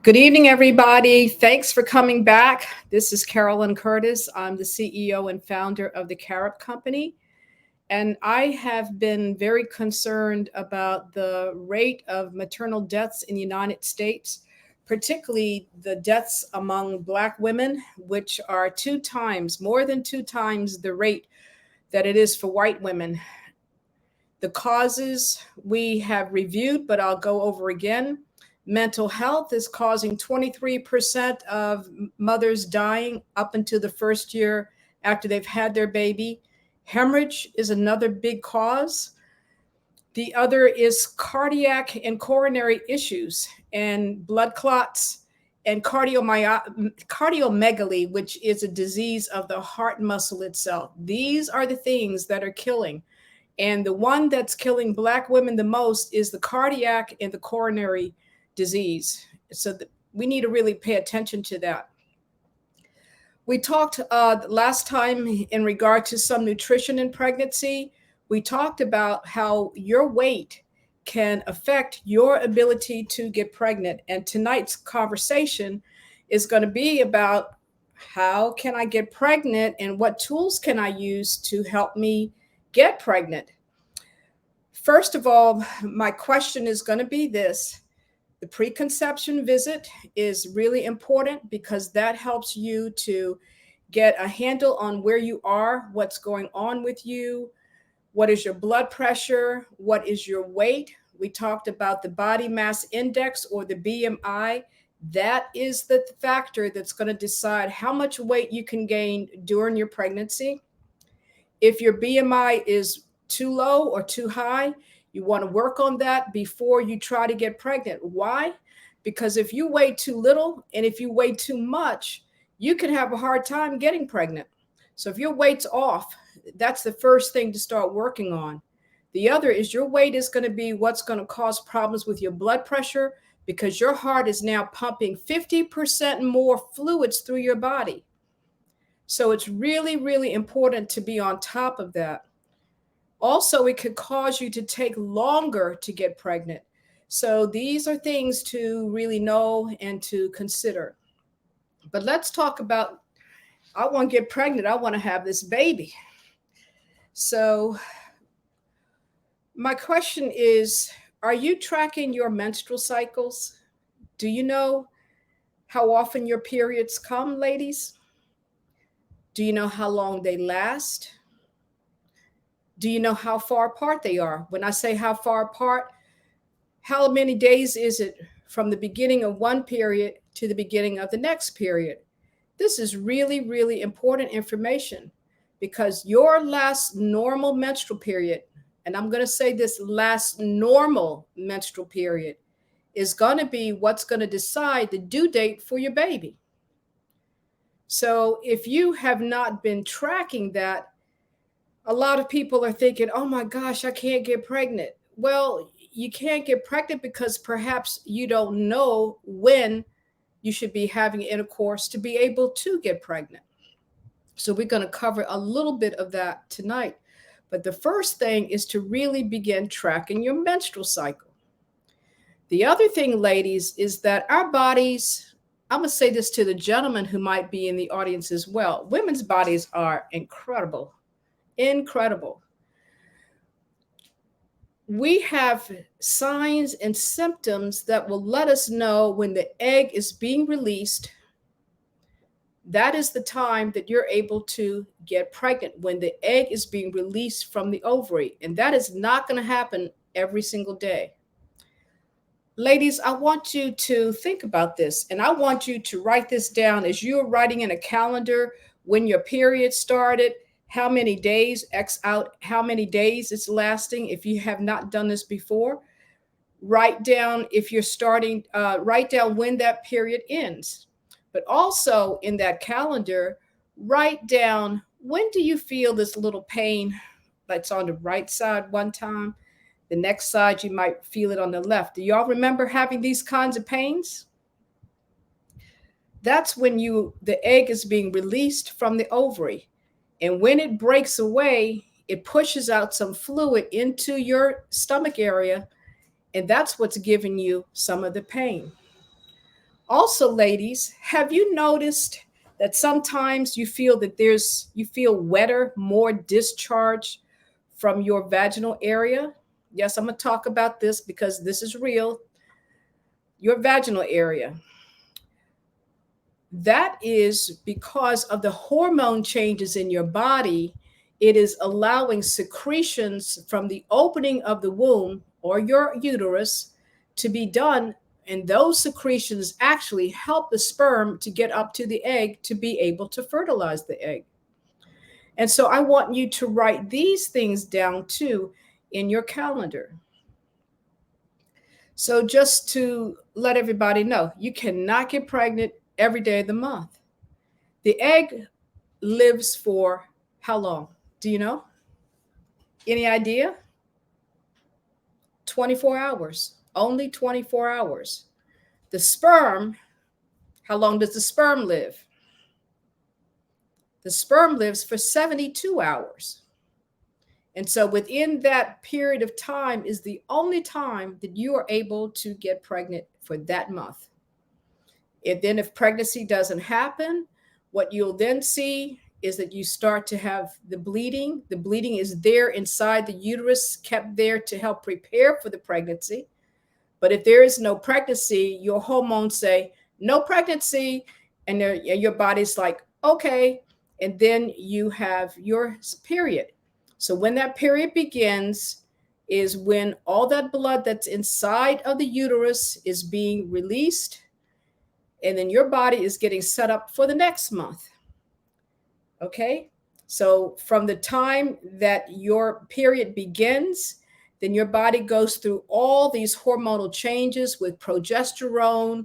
Good evening, everybody. Thanks for coming back. This is Carolyn Curtis. I'm the CEO and founder of the Carrot Company. And I have been very concerned about the rate of maternal deaths in the United States, particularly the deaths among Black women, which are more than two times the rate that it is for white women. The causes we have reviewed, but I'll go over again. Mental health is causing 23% of mothers dying up until the first year after they've had their baby. Hemorrhage is another big cause. The other is cardiac and coronary issues and blood clots and cardiomegaly, which is a disease of the heart muscle itself. These are the things that are killing. And the one that's killing Black women the most is the cardiac and the coronary disease. We need to really pay attention to that. We talked last time in regard to some nutrition in pregnancy. We talked about how your weight can affect your ability to get pregnant. And tonight's conversation is going to be about how can I get pregnant and what tools can I use to help me get pregnant. First of all, my question is going to be this. The preconception visit is really important because that helps you to get a handle on where you are, what's going on with you, what is your blood pressure, what is your weight. We talked about the body mass index or the BMI. That is the factor that's going to decide how much weight you can gain during your pregnancy. If your BMI is too low or too high, you want to work on that before you try to get pregnant. Why? Because if you weigh too little and if you weigh too much, you can have a hard time getting pregnant. So if your weight's off, that's the first thing to start working on. The other is your weight is going to be what's going to cause problems with your blood pressure because your heart is now pumping 50% more fluids through your body. So it's really, really important to be on top of that. Also, it could cause you to take longer to get pregnant. So these are things to really know and to consider. But let's talk about, I want to get pregnant. I want to have this baby. So my question is, are you tracking your menstrual cycles? Do you know how often your periods come, ladies? Do you know how long they last? Do you know how far apart they are? When I say how far apart, how many days is it from the beginning of one period to the beginning of the next period? This is really, really important information because your last normal menstrual period, and I'm going to say this last normal menstrual period, is going to be what's going to decide the due date for your baby. So if you have not been tracking that, a lot of people are thinking, oh my gosh, I can't get pregnant. Well, you can't get pregnant because perhaps you don't know when you should be having intercourse to be able to get pregnant. So we're going to cover a little bit of that tonight. But the first thing is to really begin tracking your menstrual cycle. The other thing, ladies, is that our bodies, I'm going to say this to the gentlemen who might be in the audience as well. Women's bodies are incredible. Incredible. We have signs and symptoms that will let us know when the egg is being released. That is the time that you're able to get pregnant, when the egg is being released from the ovary. And that is not going to happen every single day. Ladies, I want you to think about this, and I want you to write this down as you're writing in a calendar when your period started, how many days, X out how many days it's lasting. If you have not done this before, write down if you're starting, write down when that period ends. But also in that calendar, write down when do you feel this little pain that's on the right side one time. The next side, you might feel it on the left. Do y'all remember having these kinds of pains? That's when the egg is being released from the ovary. And when it breaks away, it pushes out some fluid into your stomach area. And that's what's giving you some of the pain. Also, ladies, have you noticed that sometimes you feel wetter, more discharge from your vaginal area? Yes, I'm going to talk about this because this is real. Your vaginal area. That is because of the hormone changes in your body. It is allowing secretions from the opening of the womb or your uterus to be done. And those secretions actually help the sperm to get up to the egg to be able to fertilize the egg. And so I want you to write these things down too in your calendar. So just to let everybody know, you cannot get pregnant every day of the month. The egg lives for how long? Do you know? Any idea? 24 hours. Only 24 hours. The sperm, how long does the sperm live? The sperm lives for 72 hours. And so within that period of time is the only time that you are able to get pregnant for that month. And then if pregnancy doesn't happen, what you'll then see is that you start to have the bleeding. The bleeding is there inside the uterus, kept there to help prepare for the pregnancy. But if there is no pregnancy, your hormones say, no pregnancy. And your body's like, okay. And then you have your period. So when that period begins, is when all that blood that's inside of the uterus is being released. And then your body is getting set up for the next month. Okay. So from the time that your period begins, then your body goes through all these hormonal changes with progesterone,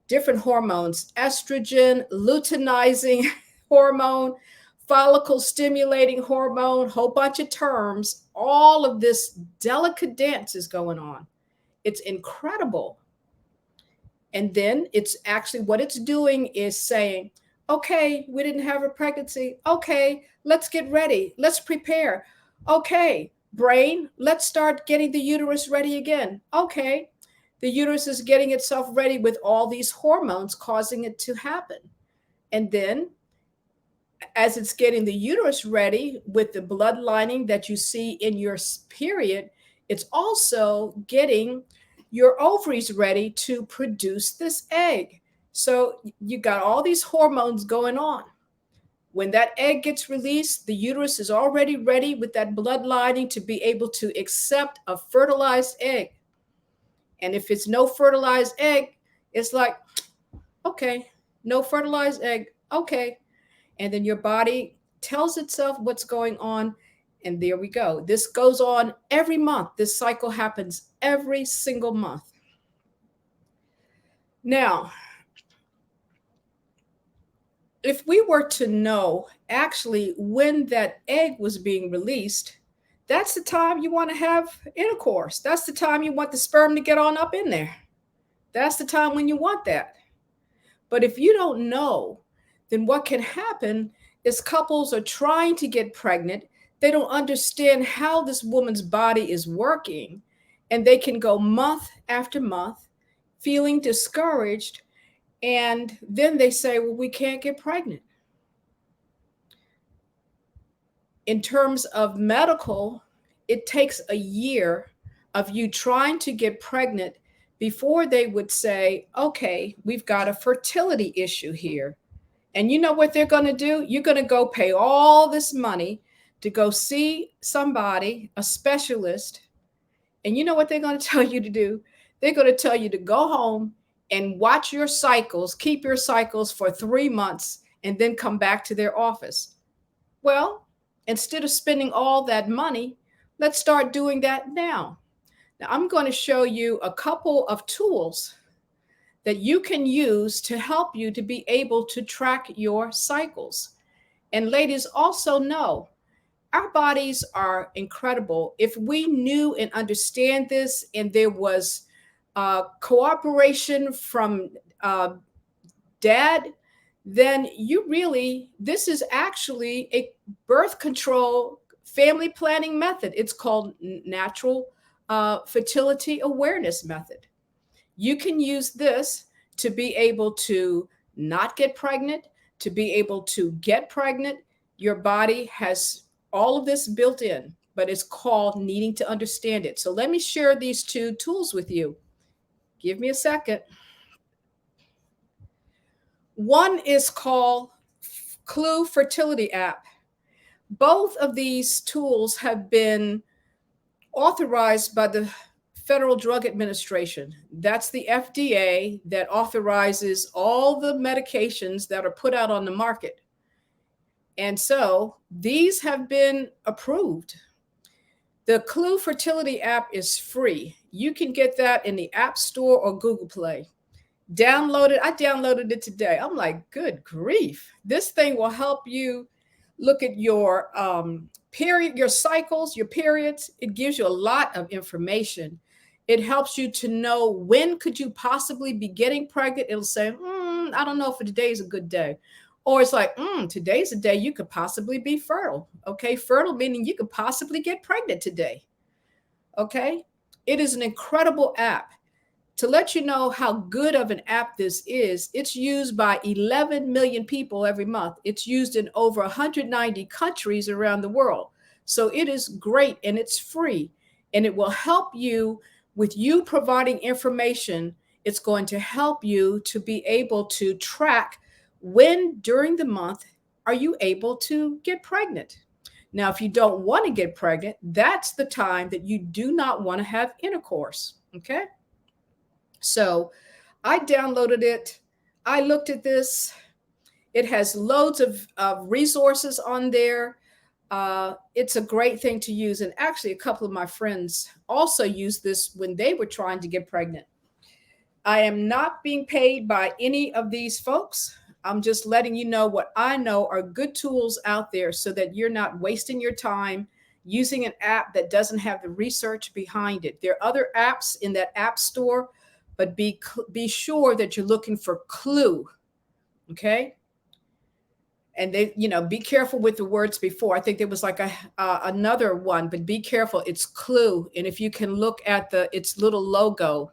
different hormones, estrogen, luteinizing hormone, follicle stimulating hormone, whole bunch of terms. All of this delicate dance is going on. It's incredible. And then it's actually what it's doing is saying, okay, we didn't have a pregnancy. Okay, let's get ready. Let's prepare. Okay, brain, let's start getting the uterus ready again. Okay, the uterus is getting itself ready with all these hormones causing it to happen. And then as it's getting the uterus ready with the blood lining that you see in your period, it's also getting your ovaries ready to produce this egg. So you got all these hormones going on. When that egg gets released, the uterus is already ready with that blood lining to be able to accept a fertilized egg. And if it's no fertilized egg, it's like, okay, no fertilized egg. Okay. And then your body tells itself what's going on. And there we go. This goes on every month. This cycle happens every single month. Now, if we were to know actually when that egg was being released, that's the time you want to have intercourse. That's the time you want the sperm to get on up in there. That's the time when you want that. But if you don't know, then what can happen is couples are trying to get pregnant. They don't understand how this woman's body is working, and they can go month after month feeling discouraged. And then they say, well, we can't get pregnant. In terms of medical, it takes a year of you trying to get pregnant before they would say, okay, we've got a fertility issue here. And you know what they're going to do? You're going to go pay all this money to go see somebody, a specialist. And you know what they're going to tell you to do? They're going to tell you to go home and watch your cycles, keep your cycles for 3 months, and then come back to their office. Well, instead of spending all that money, let's start doing that now. Now, I'm going to show you a couple of tools that you can use to help you to be able to track your cycles. And ladies, also know our bodies are incredible. If we knew and understand this, and there was cooperation from dad, then this is actually a birth control family planning method. It's called natural fertility awareness method. You can use this to be able to not get pregnant, to be able to get pregnant. Your body has all of this built in, but it's called needing to understand it. So let me share these two tools with you. Give me a second. One is called Clue Fertility app. Both of these tools have been authorized by the Federal Drug Administration. That's the FDA that authorizes all the medications that are put out on the market. And so these have been approved. The Clue Fertility app is free. You can get that in the App Store or Google Play. Download it. I downloaded it today. I'm like, good grief. This thing will help you look at your period, your cycles, your periods. It gives you a lot of information. It helps you to know when could you possibly be getting pregnant. It'll say, I don't know if today is a good day. Or it's like, today's a day you could possibly be fertile. Okay, fertile meaning you could possibly get pregnant today. Okay, it is an incredible app. To let you know how good of an app this is, it's used by 11 million people every month. It's used in over 190 countries around the world. So it is great and it's free, and it will help you with you providing information. It's going to help you to be able to track when during the month are you able to get pregnant. Now, if you don't want to get pregnant, that's the time that you do not want to have intercourse. Okay. So I downloaded it. I looked at this. It has loads of resources on there. It's a great thing to use. And actually, a couple of my friends also used this when they were trying to get pregnant. I am not being paid by any of these folks. I'm just letting you know what I know are good tools out there so that you're not wasting your time using an app that doesn't have the research behind it. There are other apps in that app store, but be sure that you're looking for Clue. Okay. And they, be careful with the words before. I think there was like another one, but be careful. It's Clue. And if you can look at its little logo,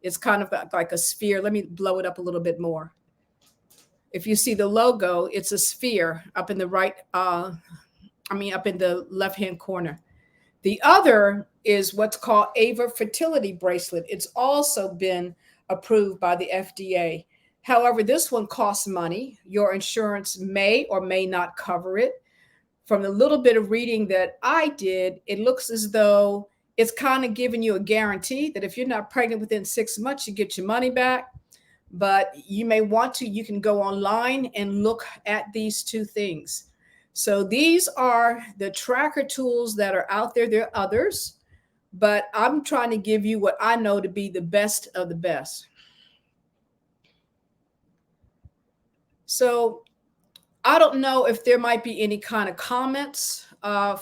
it's kind of like a sphere. Let me blow it up a little bit more. If you see the logo, it's a sphere up in the up in the left-hand corner. The other is what's called AVA Fertility Bracelet. It's also been approved by the FDA. However, this one costs money. Your insurance may or may not cover it. From the little bit of reading that I did, it looks as though it's kind of giving you a guarantee that if you're not pregnant within 6 months, you get your money back. But you may want to, you can go online and look at these two things. So these are the tracker tools that are out there. There are others, but I'm trying to give you what I know to be the best of the best. So I don't know if there might be any kind of comments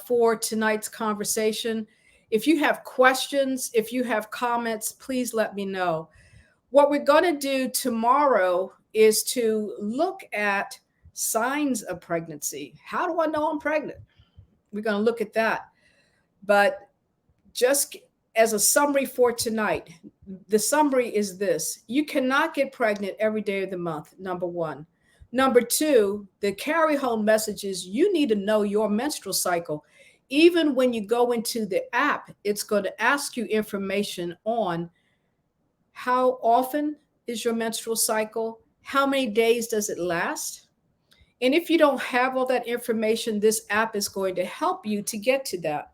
for tonight's conversation. If you have questions, if you have comments, please let me know. What we're going to do tomorrow is to look at signs of pregnancy. How do I know I'm pregnant? We're going to look at that. But just as a summary for tonight, the summary is this: you cannot get pregnant every day of the month, number one. Number two, the carry home message is you need to know your menstrual cycle. Even when you go into the app, it's going to ask you information on how often is your menstrual cycle, how many days does it last. And if you don't have all that information, this app is going to help you to get to that.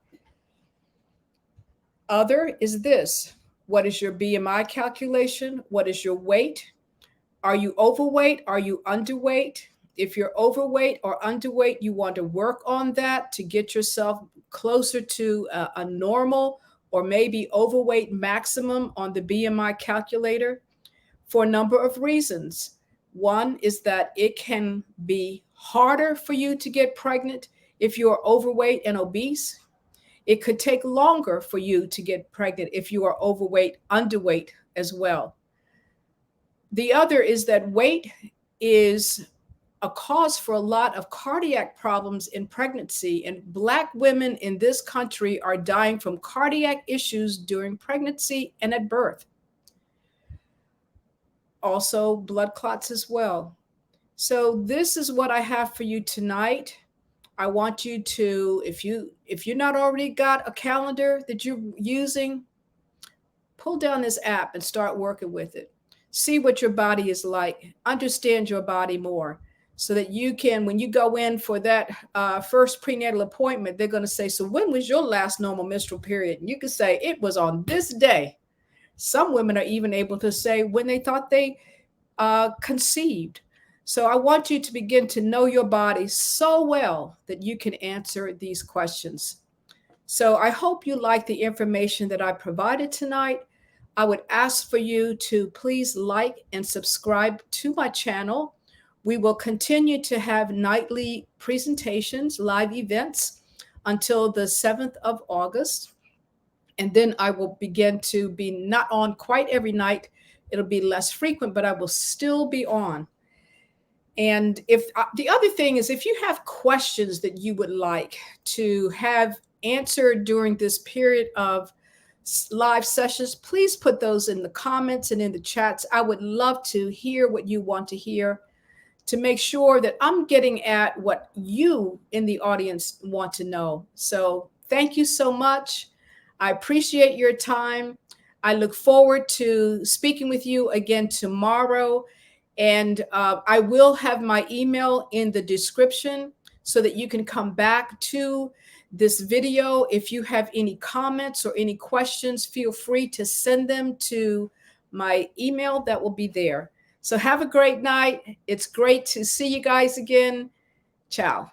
Other is this: what is your BMI calculation? What is your weight? Are you overweight? Are you underweight? If you're overweight or underweight, you want to work on that to get yourself closer to a normal or maybe overweight maximum on the BMI calculator for a number of reasons. One is that it can be harder for you to get pregnant if you're overweight and obese. It could take longer for you to get pregnant if you are overweight, underweight as well. The other is that weight is a cause for a lot of cardiac problems in pregnancy, and Black women in this country are dying from cardiac issues during pregnancy and at birth. also blood clots as well. So this is what I have for you tonight. I want you to, if you're not already got a calendar that you're using, pull down this app and start working with it. See what your body is like. Understand your body more so that you can, when you go in for that first prenatal appointment, they're going to say, so when was your last normal menstrual period? And you can say, it was on this day. Some women are even able to say when they thought they conceived. So I want you to begin to know your body so well that you can answer these questions. So I hope you like the information that I provided tonight. I would ask for you to please like and subscribe to my channel. We will continue to have nightly presentations, live events until the 7th of August. And then I will begin to be not on quite every night. It'll be less frequent, but I will still be on. And if the other thing is, if you have questions that you would like to have answered during this period of live sessions, please put those in the comments and in the chats. I would love to hear what you want to hear to make sure that I'm getting at what you in the audience want to know. So thank you so much. I appreciate your time. I look forward to speaking with you again tomorrow. And I will have my email in the description so that you can come back to this video. If you have any comments or any questions, feel free to send them to my email that will be there. So have a great night. It's great to see you guys again. Ciao.